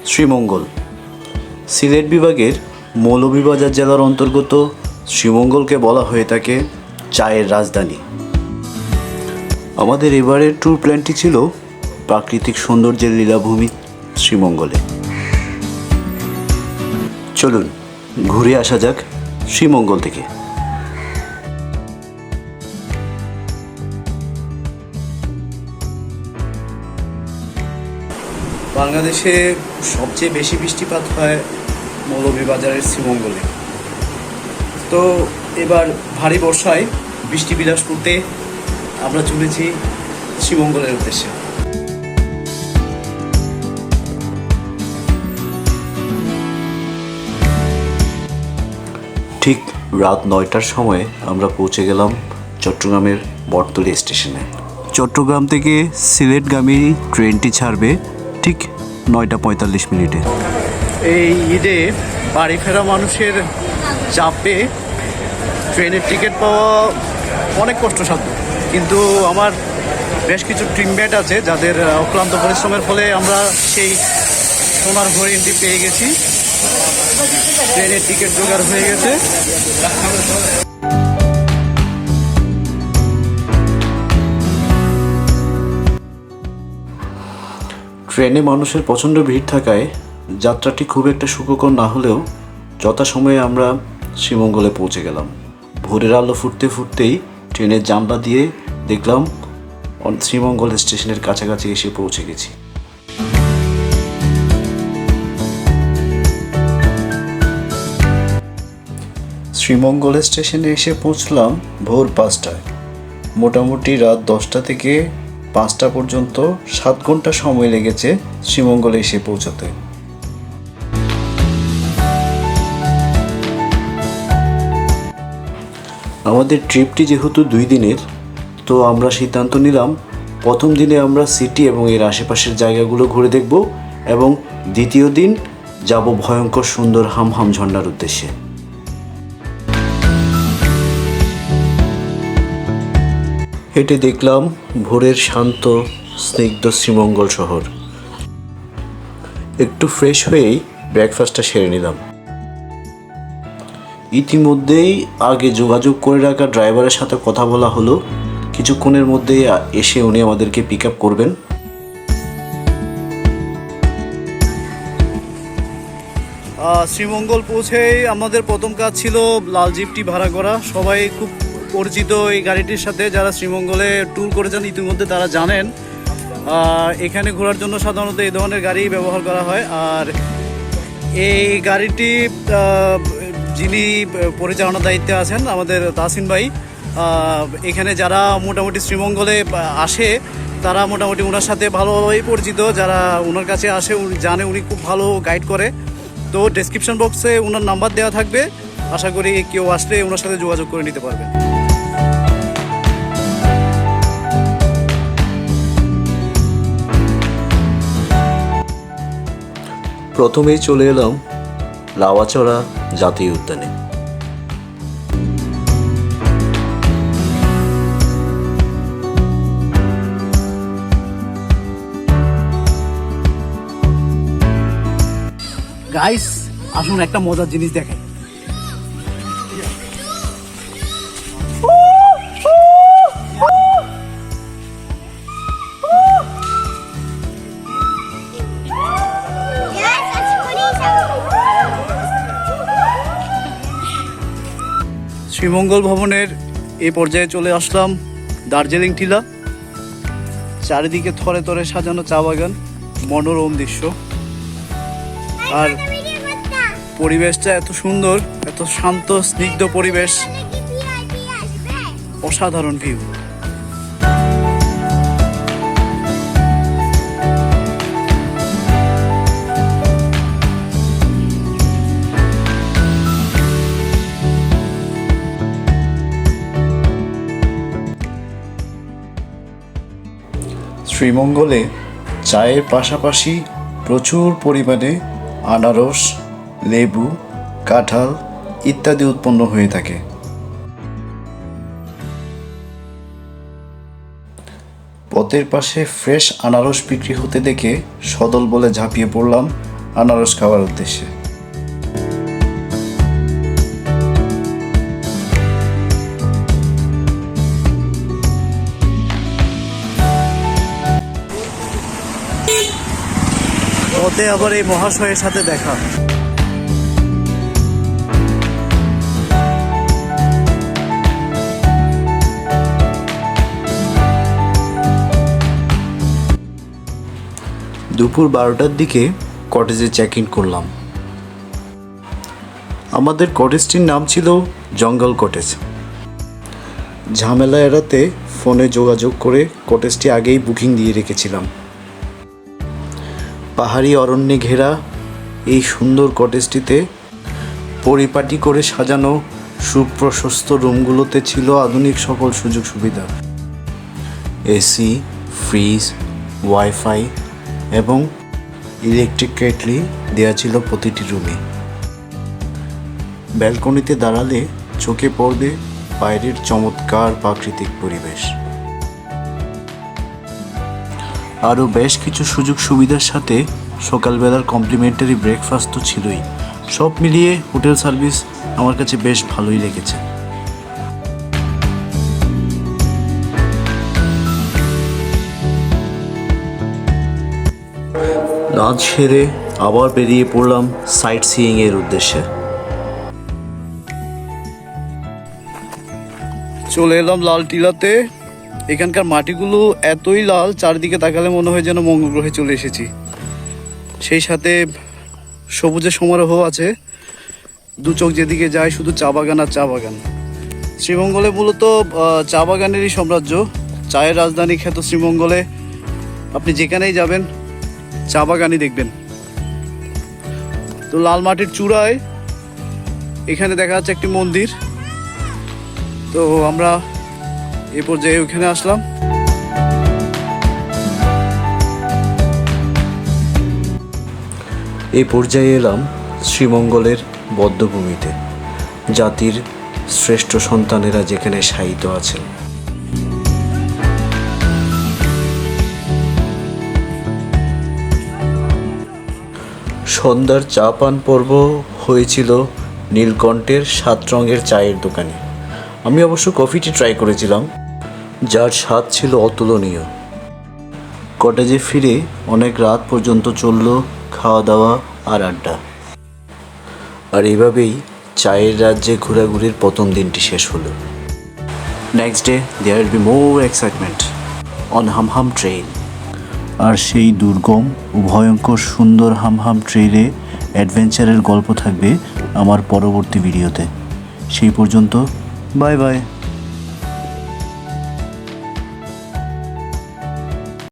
শ্রীমঙ্গল সিলেট বিভাগের মৌলভীবাজার জেলার অন্তর্গত শ্রীমঙ্গলকে বলা হয়ে থাকে চায়ের রাজধানী। আমাদের এবারের ট্যুর প্ল্যানটি ছিল প্রাকৃতিক সৌন্দর্যের লীলাভূমি শ্রীমঙ্গলে। চলুন ঘুরে আসা যাক শ্রীমঙ্গল থেকে। বাংলাদেশে সবচেয়ে বেশি বৃষ্টিপাত হয় মৌলভীবাজারের শ্রীমঙ্গলে। তো এবার ভারী বর্ষায় বৃষ্টি বিলাস করতে আমরা চলেছি শ্রীমঙ্গলের উদ্দেশ্যে। ঠিক রাত ৯টার সময় আমরা পৌঁছে গেলাম চট্টগ্রামের বটতলী স্টেশনে। চট্টগ্রাম থেকে সিলেটগামী ট্রেনটি ছাড়বে ঠিক ৯টা ৪৫ এই ঈদে বাড়ি ফেরা মানুষের চাপে ট্রেনের টিকিট পাওয়া অনেক কষ্টসাধ্য, কিন্তু আমার বেশ কিছু টিমমেট আছে যাদের অক্লান্ত পরিশ্রমের ফলে আমরা সেই সোনার হরিণটি পেয়ে গেছি। ট্রেনের টিকিট জোগাড় হয়ে গেছে। ট্রেনে মানুষের প্রচণ্ড ভিড় থাকায় যাত্রাটি খুব একটা সুখকর না হলেও যথাসময়ে আমরা শ্রীমঙ্গলে পৌঁছে গেলাম। ভোরের আলো ফুটতে ফুটতেই ট্রেনের জানলা দিয়ে দেখলাম শ্রীমঙ্গল স্টেশনের কাছাকাছি এসে পৌঁছে গেছি। শ্রীমঙ্গল স্টেশনে এসে পৌঁছলাম ভোর ৫টায়। মোটামুটি রাত ১০টা থেকে ৫টা পর্যন্ত ৭ ঘন্টা সময় লেগেছে শ্রীমঙ্গলে এসে পৌঁছাতে। আমাদের ট্রিপটি যেহেতু ২ দিনের, তো আমরা সিদ্ধান্ত নিলাম প্রথম দিনে আমরা সিটি এবং এর আশেপাশের জায়গাগুলো ঘুরে দেখব এবং দ্বিতীয় দিন যাব ভয়ঙ্কর সুন্দর হামহাম ঝর্ণার উদ্দেশ্যে। হেঁটে দেখলাম ভোরের শান্ত স্নিগ্ধ শ্রীমঙ্গল শহর। একটু ফ্রেশ হয়েই ব্রেকফাস্টটা সেরে নিলাম। ইতিমধ্যেই আগে যোগাযোগ করে রাখা ড্রাইভারের সাথে কথা বলা হলো, কিছুক্ষণের মধ্যেই এসে উনি আমাদেরকে পিক আপ করবেন। শ্রীমঙ্গল পৌঁছেই আমাদের প্রথম কাজ ছিল লাল জিপটি ভাড়া করা। সবাই খুব পরিচিত এই গাড়িটির সাথে, যারা শ্রীমঙ্গলে ট্যুর করেছেন ইতিমধ্যে তারা জানেন এখানে ঘোরার জন্য সাধারণত এই ধরনের গাড়ি ব্যবহার করা হয়। আর এই গাড়িটি যিনি পরিচালনার দায়িত্বে আছেন আমাদের তাসিন ভাই, এখানে যারা মোটামুটি শ্রীমঙ্গলে আসে তারা মোটামুটি ওনার সাথে ভালোভাবেই পরিচিত। যারা ওনার কাছে আসে জানে উনি খুব ভালো গাইড করে। তো ডেসক্রিপশন বক্সে ওনার নাম্বার দেওয়া থাকবে, আশা করি কেউ আসলে ওনার সাথে যোগাযোগ করে নিতে পারবেন। প্রথমেই চলে এলাম লাওয়াচড়া জাতীয় উদ্যানে। গাইস আসুন একটা মজার জিনিস দেখেন। শ্রীমঙ্গল ভবনের এই পর্যায়ে চলে আসলাম দার্জিলিং টিলা। চারিদিকে থরে থরে সাজানো চা বাগান, মনোরম দৃশ্য, আর পরিবেশটা এত সুন্দর, এত শান্ত স্নিগ্ধ পরিবেশ, অসাধারণ ভিউ। শ্রীমঙ্গলে চায়ের পাশাপাশি প্রচুর পরিমাণে আনারস, লেবু, কাঁঠাল ইত্যাদি উৎপন্ন হয়ে থাকে। পথের পাশে ফ্রেশ আনারস বিক্রি হতে দেখে সদল বলে ঝাঁপিয়ে পড়লাম আনারস খাওয়ার উদ্দেশ্যে। পথে আবার এই মহাশয়ের সাথে দেখা। দুপুর 12টার দিকে কটেজে চেক ইন করলাম। আমাদের কটেজটির নাম ছিল জঙ্গল কটেজ। ঝামেলা এড়াতে ফোনে যোগাযোগ করে কটেজটি আগেই বুকিং দিয়ে রেখেছিলাম। পাহাড়ি অরণ্যে ঘেরা এই সুন্দর কটেজটিতে পরিপাটি করে সাজানো সুপ্রশস্ত রুমগুলোতে ছিল আধুনিক সকল সুযোগ সুবিধা। এসি, ফ্রিজ, ওয়াইফাই এবং ইলেকট্রিক কেটলি দেওয়া ছিল প্রতিটি রুমে। ব্যালকনিতে দাঁড়ালে চোখে পড়বে বাইরের চমৎকার প্রাকৃতিক পরিবেশ। আরও বেশ কিছু সুযোগ সুবিধার সাথে সকালবেলার কমপ্লিমেন্টারি ব্রেকফাস্ট তো ছিলই। সব মিলিয়ে হোটেল সার্ভিস আমার কাছে বেশ ভালোই লেগেছে। লাঞ্চ সেরে আবার বেরিয়ে পড়লাম সাইট সিইং এর উদ্দেশ্যে। চলে এলাম লাল টিলাতে। এখানকার মাটিগুলো এতই লাল, চারিদিকে তাকালে মনে হয় যেন মঙ্গল গ্রহে চলে এসেছি। সেই সাথে সবুজের সমারোহ আছে, দু চোখ যেদিকে যায় শুধু চা বাগান আর চা বাগান। শ্রীমঙ্গলে মূলত চা বাগানেরই সাম্রাজ্য। চায়ের রাজধানী খ্যাত শ্রীমঙ্গলে আপনি যেখানেই যাবেন চা বাগানই দেখবেন। তো লাল মাটির চূড়ায় এখানে দেখা যাচ্ছে একটি মন্দির। তো আমরা এ পর্যায়ে ওখানে আসলাম। এই পর্যায়ে এলাম শ্রীমঙ্গলের বধ্যভূমিতে, জাতির শ্রেষ্ঠ সন্তানেরা যেখানে শায়িত আছেন। সন্ধ্যার চা পান পর্ব হয়েছিল নীলকণ্ঠের 7 রঙের চায়ের দোকানে। আমি অবশ্য কফিটি ট্রাই করেছিলাম, যার স্বাদ ছিল অতুলনীয়। কটেজে ফিরে অনেক রাত পর্যন্ত চলল খাওয়া দাওয়া আর আড্ডা। আর এইভাবেই চায়ের রাজ্যে ঘোরাঘুরির প্রথম দিনটি শেষ হলো। Next day there will be more excitement on Hamham train. আর সেই দুর্গম ও ভয়ঙ্কর সুন্দর হামহাম ট্রেনে অ্যাডভেঞ্চারের গল্প থাকবে আমার পরবর্তী ভিডিওতে। সেই পর্যন্ত বাই বাই।